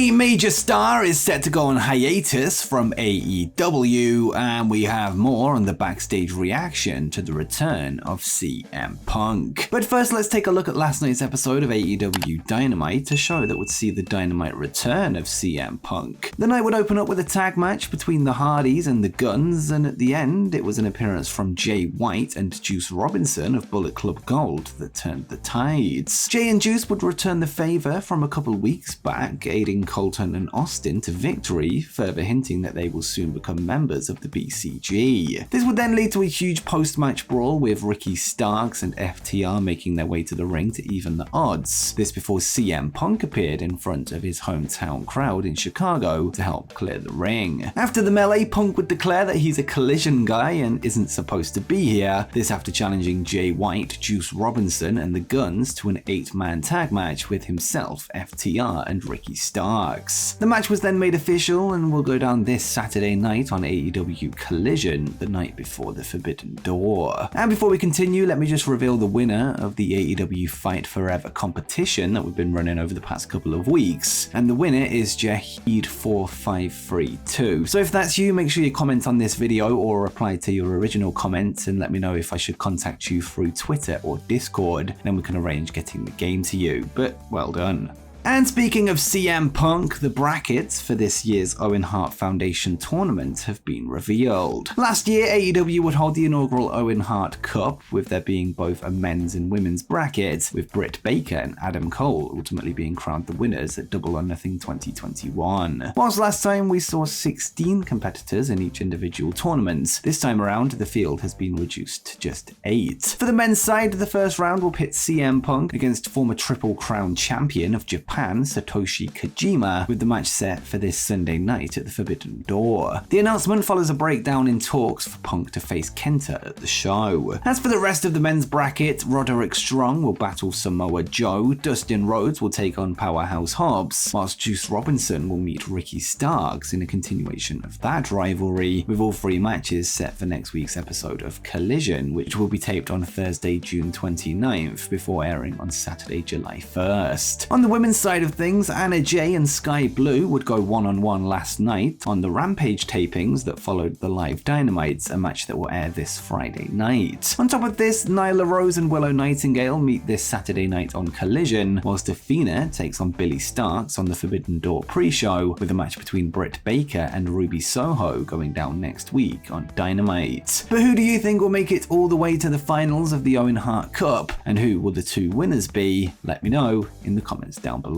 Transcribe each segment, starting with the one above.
A major star is set to go on hiatus from AEW, and we have more on the backstage reaction to the return of CM Punk. But first, let's take a look at last night's episode of AEW Dynamite, a show that would see the Dynamite return of CM Punk. The night would open up with a tag match between the Hardys and the Guns, and at the end, it was an appearance from Jay White and Juice Robinson of Bullet Club Gold that turned the tides. Jay and Juice would return the favor from a couple weeks back, aiding Colton and Austin to victory, further hinting that they will soon become members of the BCG. This would then lead to a huge post-match brawl with Ricky Starks and FTR making their way to the ring to even the odds. This before CM Punk appeared in front of his hometown crowd in Chicago to help clear the ring. After the melee, Punk would declare that he's a Collision guy and isn't supposed to be here, this after challenging Jay White, Juice Robinson and the Guns to an 8-man tag match with himself, FTR and Ricky Starks. The match was then made official and will go down this Saturday night on AEW Collision, the night before the Forbidden Door. And before we continue, let me just reveal the winner of the AEW Fight Forever competition that we've been running over the past couple of weeks. And the winner is Jahid4532. So if that's you, make sure you comment on this video or reply to your original comment and let me know if I should contact you through Twitter or Discord, then we can arrange getting the game to you. But well done. And speaking of CM Punk, the brackets for this year's Owen Hart Foundation tournament have been revealed. Last year, AEW would hold the inaugural Owen Hart Cup, with there being both a men's and women's bracket, with Britt Baker and Adam Cole ultimately being crowned the winners at Double or Nothing 2021. Whilst last time we saw 16 competitors in each individual tournament, this time around the field has been reduced to just 8. For the men's side, the first round will pit CM Punk against former Triple Crown champion of Japan, Satoshi Kojima, with the match set for this Sunday night at the Forbidden Door. The announcement follows a breakdown in talks for Punk to face Kenta at the show. As for the rest of the men's bracket, Roderick Strong will battle Samoa Joe, Dustin Rhodes will take on Powerhouse Hobbs, whilst Juice Robinson will meet Ricky Starks in a continuation of that rivalry, with all 3 matches set for next week's episode of Collision, which will be taped on Thursday, June 29th, before airing on Saturday, July 1st. On the women's side of things, Anna Jay and Sky Blue would go one-on-one last night on the Rampage tapings that followed the live Dynamites, a match that will air this Friday night. On top of this, Nyla Rose and Willow Nightingale meet this Saturday night on Collision, whilst Athena takes on Billy Starks on the Forbidden Door pre-show, with a match between Britt Baker and Ruby Soho going down next week on Dynamite. But who do you think will make it all the way to the finals of the Owen Hart Cup, and who will the 2 winners be? Let me know in the comments down below.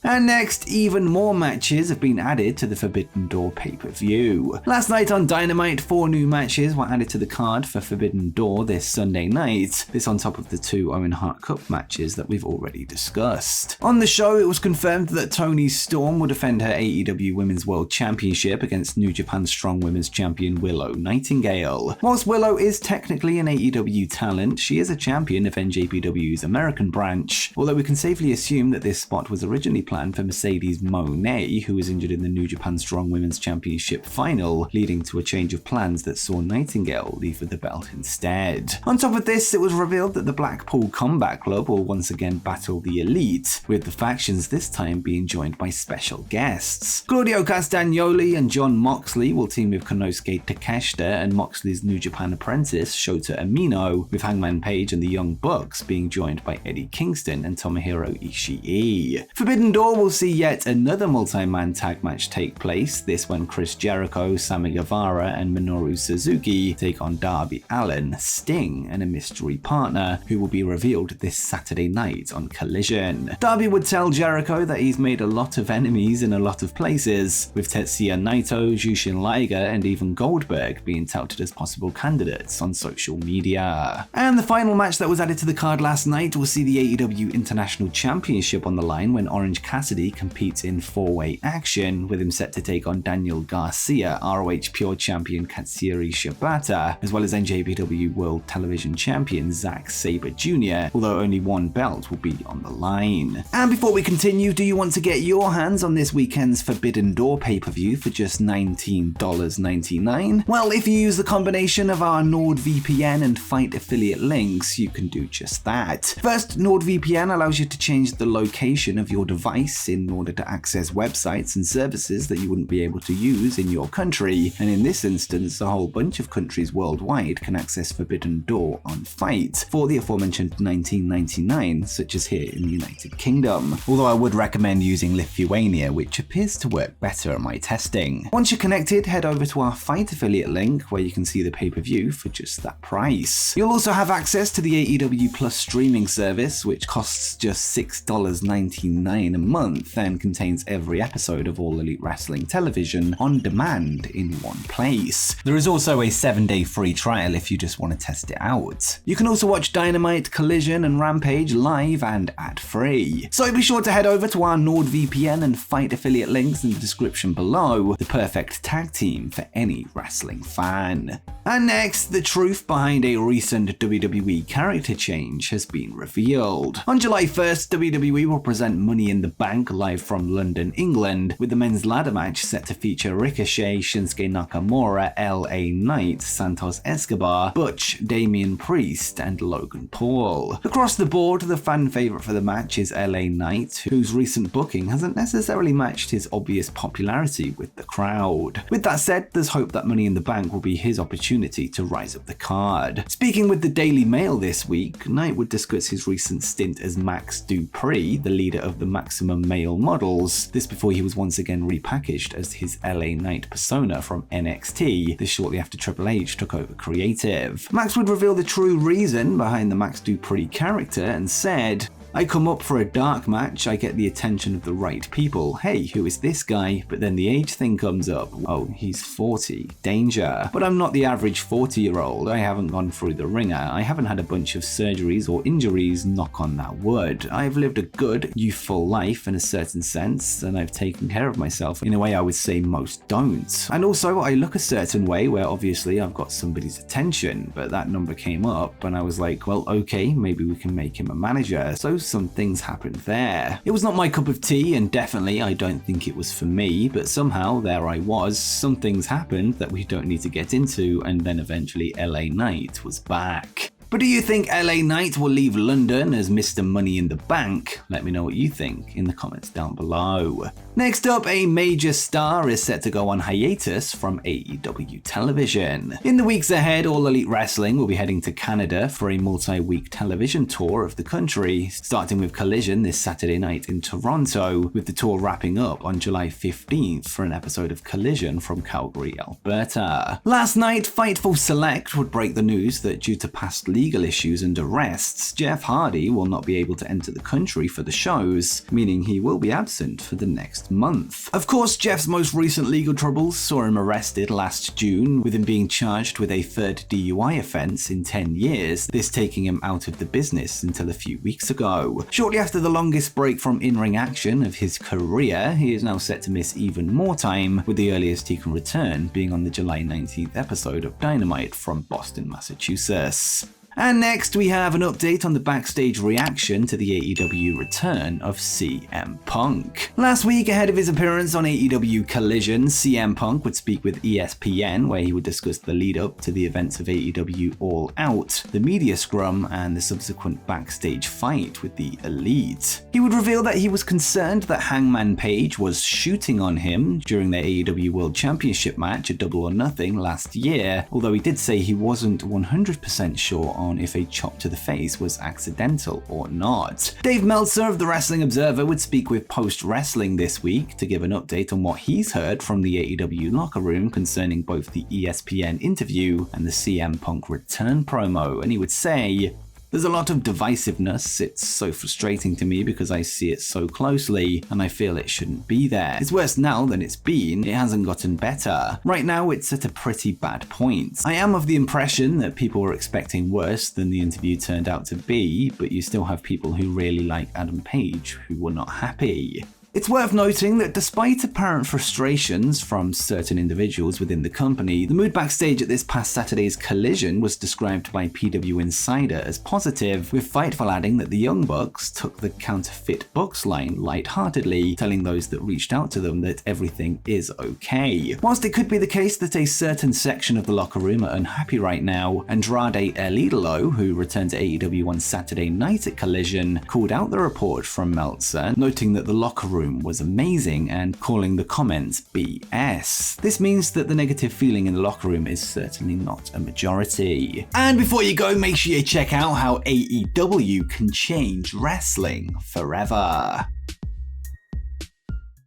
And next, even more matches have been added to the Forbidden Door pay-per-view. Last night on Dynamite, 4 new matches were added to the card for Forbidden Door this Sunday night, this on top of the 2 Owen Hart Cup matches that we've already discussed. On the show, it was confirmed that Toni Storm will defend her AEW Women's World Championship against New Japan Strong Women's Champion Willow Nightingale. Whilst Willow is technically an AEW talent, she is a champion of NJPW's American branch, although we can safely assume that this spot was originally planned for Mercedes Moné, who was injured in the New Japan Strong Women's Championship final, leading to a change of plans that saw Nightingale leave with the belt instead. On top of this, it was revealed that the Blackpool Combat Club will once again battle the Elite, with the factions this time being joined by special guests. Claudio Castagnoli and John Moxley will team with Konosuke Takeshita and Moxley's New Japan apprentice Shota Umino, with Hangman Page and the Young Bucks being joined by Eddie Kingston and Tomohiro Ishii. Forbidden Door will see yet another multi-man tag match take place, this when Chris Jericho, Sammy Guevara and Minoru Suzuki take on Darby Allin, Sting and a mystery partner who will be revealed this Saturday night on Collision. Darby would tell Jericho that he's made a lot of enemies in a lot of places, with Tetsuya Naito, Jushin Liger and even Goldberg being touted as possible candidates on social media. And the final match that was added to the card last night will see the AEW International Championship on the line when Orange Cassidy competes in 4-way action, with him set to take on Daniel Garcia, ROH Pure Champion Katsuyori Shibata, as well as NJPW World Television Champion Zack Sabre Jr., although only 1 belt will be on the line. And before we continue, do you want to get your hands on this weekend's Forbidden Door pay-per-view for just $19.99? Well, if you use the combination of our NordVPN and Fight affiliate links, you can do just that. First, NordVPN allows you to change the location of your device device in order to access websites and services that you wouldn't be able to use in your country, and in this instance, a whole bunch of countries worldwide can access Forbidden Door on FIGHT for the aforementioned $19.99, such as here in the United Kingdom. Although I would recommend using Lithuania, which appears to work better in my testing. Once you're connected, head over to our FIGHT affiliate link where you can see the pay-per-view for just that price. You'll also have access to the AEW Plus streaming service, which costs just $6.99 a month and contains every episode of all Elite Wrestling television on demand in one place. There is also a 7-day free trial if you just want to test it out. You can also watch Dynamite, Collision, and Rampage live and ad-free. So be sure to head over to our NordVPN and FIGHT affiliate links in the description below, the perfect tag team for any wrestling fan. And next, the truth behind a recent WWE character change has been revealed. On July 1st, WWE will present Money in the Bank live from London, England, with the men's ladder match set to feature Ricochet, Shinsuke Nakamura, LA Knight, Santos Escobar, Butch, Damian Priest, and Logan Paul. Across the board, the fan favorite for the match is LA Knight, whose recent booking hasn't necessarily matched his obvious popularity with the crowd. With that said, there's hope that Money in the Bank will be his opportunity to rise up the card. Speaking with the Daily Mail this week, Knight would discuss his recent stint as Max Dupree, the leader of the Maximum Male Models, this before he was once again repackaged as his LA Knight persona from NXT, this shortly after Triple H took over creative. Max would reveal the true reason behind the Max Dupree character and said, "I come up for a dark match, I get the attention of the right people. Hey, who is this guy? But then the age thing comes up. Oh, he's 40. Danger. But I'm not the average 40-year-old. I haven't gone through the ringer. I haven't had a bunch of surgeries or injuries, knock on that wood. I've lived a good, youthful life in a certain sense, and I've taken care of myself in a way I would say most don't. And also, I look a certain way where obviously I've got somebody's attention, but that number came up and I was like, well, okay, maybe we can make him a manager." So some things happened there. It was not my cup of tea, and definitely I don't think it was for me, but somehow there I was. Some things happened that we don't need to get into, and then eventually LA Knight was back. But do you think LA Knight will leave London as Mr. Money in the Bank? Let me know what you think in the comments down below. Next up, a major star is set to go on hiatus from AEW television. In the weeks ahead, All Elite Wrestling will be heading to Canada for a multi-week television tour of the country, starting with Collision this Saturday night in Toronto, with the tour wrapping up on July 15th for an episode of Collision from Calgary, Alberta. Last night, Fightful Select would break the news that due to past legal issues and arrests, Jeff Hardy will not be able to enter the country for the shows, meaning he will be absent for the next month. Of course, Jeff's most recent legal troubles saw him arrested last June, with him being charged with a third DUI offense in 10 years, this taking him out of the business until a few weeks ago. Shortly after the longest break from in-ring action of his career, he is now set to miss even more time, with the earliest he can return being on the July 19th episode of Dynamite from Boston, Massachusetts. And next, we have an update on the backstage reaction to the AEW return of CM Punk. Last week, ahead of his appearance on AEW Collision, CM Punk would speak with ESPN, where he would discuss the lead-up to the events of AEW All Out, the media scrum, and the subsequent backstage fight with the Elite. He would reveal that he was concerned that Hangman Page was shooting on him during their AEW World Championship match at Double or Nothing last year, although he did say he wasn't 100% sure on if a chop to the face was accidental or not. Dave Meltzer of the Wrestling Observer would speak with Post Wrestling this week to give an update on what he's heard from the AEW locker room concerning both the ESPN interview and the CM Punk return promo, and he would say, "There's a lot of divisiveness. It's so frustrating to me because I see it so closely and I feel it shouldn't be there. It's worse now than it's been. It hasn't gotten better. Right now it's at a pretty bad point. I am of the impression that people were expecting worse than the interview turned out to be, but you still have people who really like Adam Page who were not happy." It's worth noting that despite apparent frustrations from certain individuals within the company, the mood backstage at this past Saturday's Collision was described by PW Insider as positive, with Fightful adding that the Young Bucks took the counterfeit Bucks line lightheartedly, telling those that reached out to them that everything is okay. Whilst it could be the case that a certain section of the locker room are unhappy right now, Andrade El Idolo, who returned to AEW on Saturday night at Collision, called out the report from Meltzer, noting that the locker room was amazing and calling the comments BS. This means that the negative feeling in the locker room is certainly not a majority. And before you go, make sure you check out how AEW can change wrestling forever.